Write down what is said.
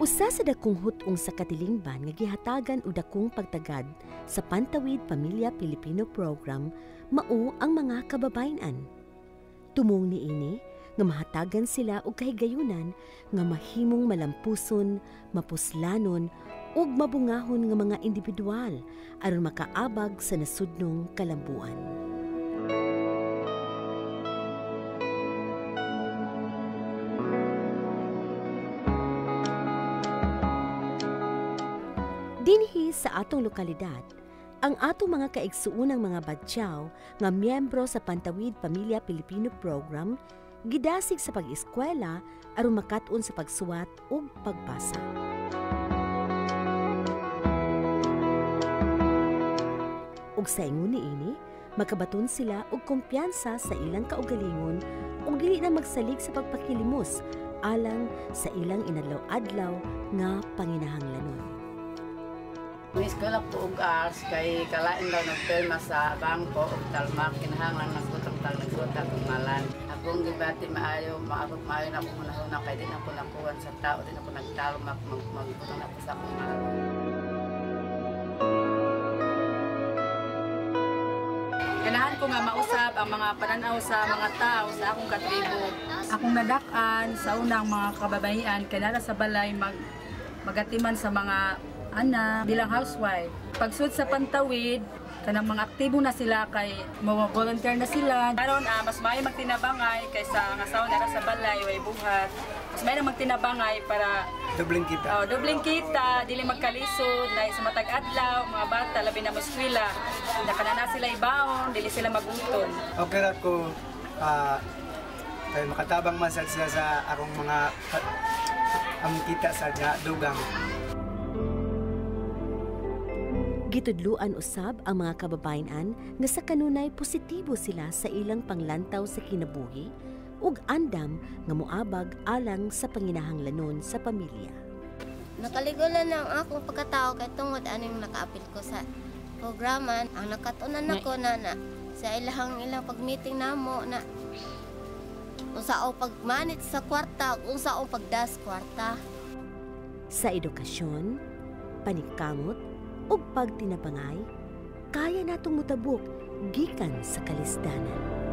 Usa sa dakong hutong sa katilingban nga gihatagan og dakong pagtagad sa Pantawid Pamilya Pilipino Program mao ang mga kababayen-an. Tumong niini nga mahatagan sila og kahigayunan nga mahimong malampuson, mapuslanon ug mabungahon nga mga individual aron makaabag sa nasudnong kalambuan. Dinhi sa atong lokalidad, ang atong mga kaigsuunang mga badyaw nga miyembro sa Pantawid Pamilya Pilipino Program gidasig sa pag-eskwela aron makat-on sa pagsuwat ug pagbasa. Ug sa ingon niini, makabaton sila og kumpiyansa sa ilang kaugalingon ug dili na magsalig sa pagpakilimos alang sa ilang inadlaw-adlaw nga panginahanglanon. Eskwela po og arts kay kalain daw nagpirma sa bangko og talmak kinahanglan nagutang nagutang malan. Akong gibati maayo maabot maayo na ko na kay din ako nakuwan sa tao din ako nagtalmak magutang na sa akong malan. Ganahan ko nga mausap ang mga pananaw sa mga tao sa akong katribo. Akong nadak-an sa unang mga kababayan kanara sa balay magatiman sa mga anak bilang housewife. Pagsud sa Pantawid, kanang mga aktibo na sila kay volunteer na sila. Karon mas maayo magtinabangay kaysa ang asawa na sa balay way buhat. Mas maayo magtinabangay para dobling kita. Dobling kita, dili magkalisod, na sa matag adlaw, mga bata labi na eskwela. Nakana na sila ibaon, dili sila maguton. Okay ra ko kay makatabang man sila sa akong mga ang kita sa dugang. Gitudluan usab ang mga kababayen-an nga sa kanunay positibo sila sa ilang panglantaw sa kinabuhi ug andam nga moabag alang sa panginahanglanon sa pamilya. Nakaligulan ang akong pagkatao kay tungod aning nakaapil ko sa programa. Ang nakatunan ako na sa ilang pag-meeting namo na unsaon pagmanit sa kwarta ug unsaon pagdas kwarta. Sa edukasyon, paningkamot ug pagtinabangay, kaya natong mutabok gikan sa kalisdanan.